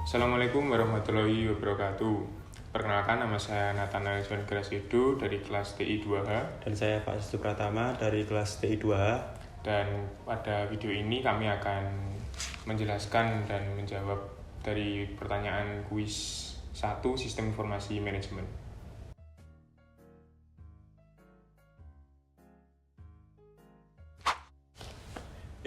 Assalamualaikum warahmatullahi wabarakatuh. Perkenalkan, nama saya Nathanael John Grasido dari kelas TI 2H. Dan saya Pak Sistu Pratama dari kelas TI 2H. Dan pada video ini kami akan menjelaskan dan menjawab dari pertanyaan kuis 1 Sistem Informasi Manajemen.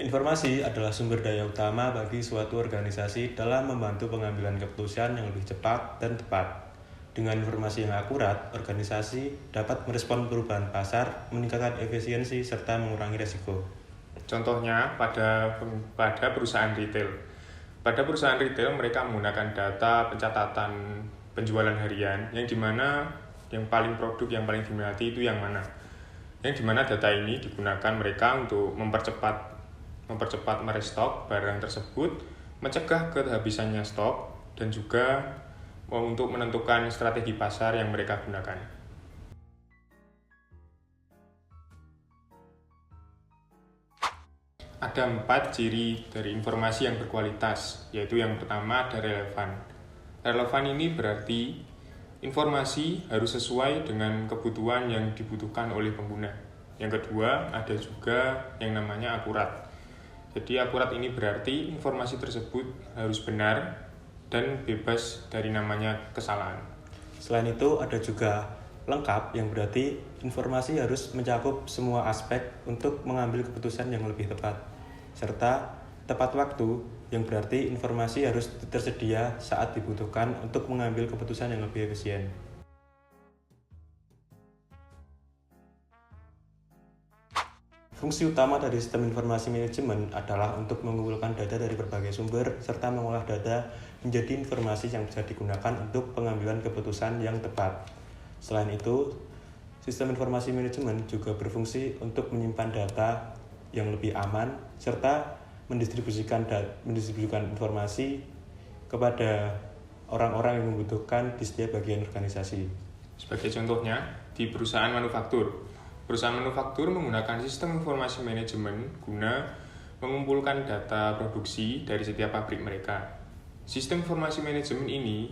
Informasi adalah sumber daya utama bagi suatu organisasi dalam membantu pengambilan keputusan yang lebih cepat dan tepat. Dengan informasi yang akurat, organisasi dapat merespon perubahan pasar, meningkatkan efisiensi, serta mengurangi risiko. Contohnya pada perusahaan retail. Pada perusahaan retail mereka menggunakan data pencatatan penjualan harian, yang dimana yang paling diminati itu yang mana. Yang dimana data ini digunakan mereka untuk mempercepat merestok barang tersebut, mencegah kehabisannya stok, dan juga untuk menentukan strategi pasar yang mereka gunakan. Ada 4 ciri dari informasi yang berkualitas, yaitu yang pertama ada relevan. Relevan ini berarti informasi harus sesuai dengan kebutuhan yang dibutuhkan oleh pengguna. Yang kedua ada juga yang namanya akurat. Jadi akurat ini berarti informasi tersebut harus benar dan bebas dari namanya kesalahan. Selain itu ada juga lengkap, yang berarti informasi harus mencakup semua aspek untuk mengambil keputusan yang lebih tepat. Serta tepat waktu, yang berarti informasi harus tersedia saat dibutuhkan untuk mengambil keputusan yang lebih efisien. Fungsi utama dari sistem informasi manajemen adalah untuk mengumpulkan data dari berbagai sumber serta mengolah data menjadi informasi yang bisa digunakan untuk pengambilan keputusan yang tepat. Selain itu, sistem informasi manajemen juga berfungsi untuk menyimpan data yang lebih aman serta mendistribusikan informasi kepada orang-orang yang membutuhkan di setiap bagian organisasi. Sebagai contohnya, di perusahaan manufaktur. Perusahaan manufaktur menggunakan sistem informasi manajemen guna mengumpulkan data produksi dari setiap pabrik mereka. Sistem informasi manajemen ini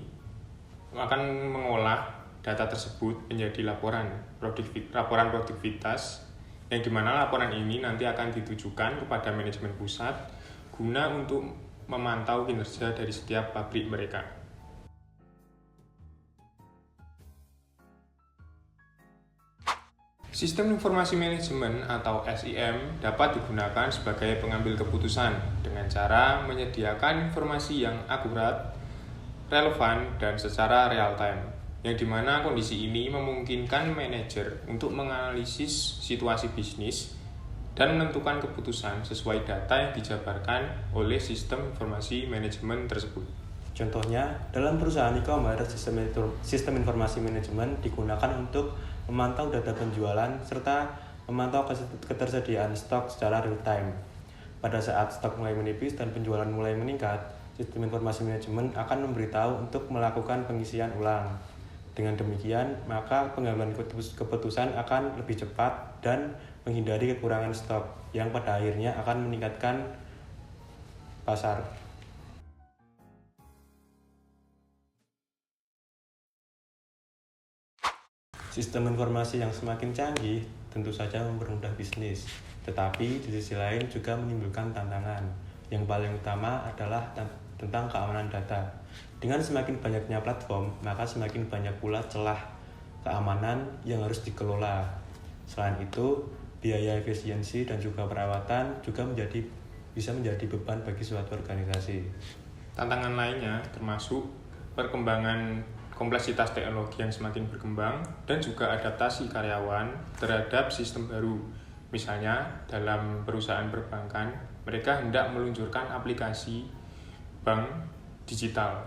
akan mengolah data tersebut menjadi laporan produktivitas, yang dimana laporan ini nanti akan ditujukan kepada manajemen pusat guna untuk memantau kinerja dari setiap pabrik mereka. Sistem informasi manajemen atau SIM dapat digunakan sebagai pengambil keputusan dengan cara menyediakan informasi yang akurat, relevan, dan secara real time, yang dimana kondisi ini memungkinkan manajer untuk menganalisis situasi bisnis dan menentukan keputusan sesuai data yang dijabarkan oleh sistem informasi manajemen tersebut. Contohnya, dalam perusahaan e-commerce, sistem informasi manajemen digunakan untuk memantau data penjualan serta memantau ketersediaan stok secara real time. Pada saat stok mulai menipis dan penjualan mulai meningkat, sistem informasi manajemen akan memberitahu untuk melakukan pengisian ulang. Dengan demikian, maka pengambilan keputusan akan lebih cepat dan menghindari kekurangan stok, yang pada akhirnya akan meningkatkan pasar. Sistem informasi yang semakin canggih tentu saja mempermudah bisnis, tetapi di sisi lain juga menimbulkan tantangan. Yang paling utama adalah tentang keamanan data. Dengan semakin banyaknya platform, maka semakin banyak pula celah keamanan yang harus dikelola. Selain itu, biaya efisiensi dan juga perawatan juga bisa menjadi beban bagi suatu organisasi. Tantangan lainnya termasuk perkembangan kompleksitas teknologi yang semakin berkembang dan juga adaptasi karyawan terhadap sistem baru. Misalnya, dalam perusahaan perbankan, mereka hendak meluncurkan aplikasi bank digital,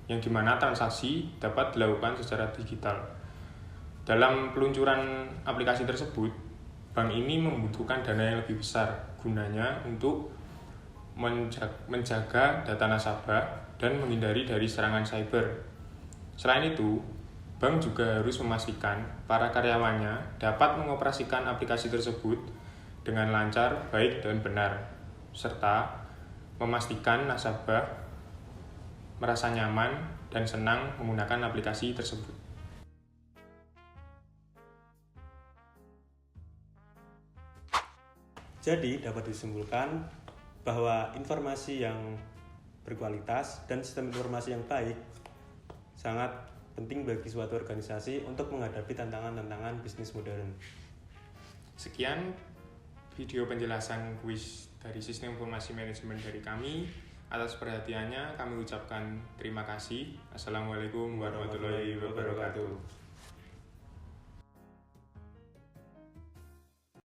yang dimana transaksi dapat dilakukan secara digital. Dalam peluncuran aplikasi tersebut, bank ini membutuhkan dana yang lebih besar, gunanya untuk menjaga data nasabah dan menghindari dari serangan cyber. Selain itu, bank juga harus memastikan para karyawannya dapat mengoperasikan aplikasi tersebut dengan lancar, baik, dan benar, serta memastikan nasabah merasa nyaman dan senang menggunakan aplikasi tersebut. Jadi dapat disimpulkan bahwa informasi yang berkualitas dan sistem informasi yang baik sangat penting bagi suatu organisasi untuk menghadapi tantangan-tantangan bisnis modern. Sekian video penjelasan kuis dari Sistem Informasi Manajemen dari kami. Atas perhatiannya kami ucapkan terima kasih. Assalamualaikum warahmatullahi wabarakatuh.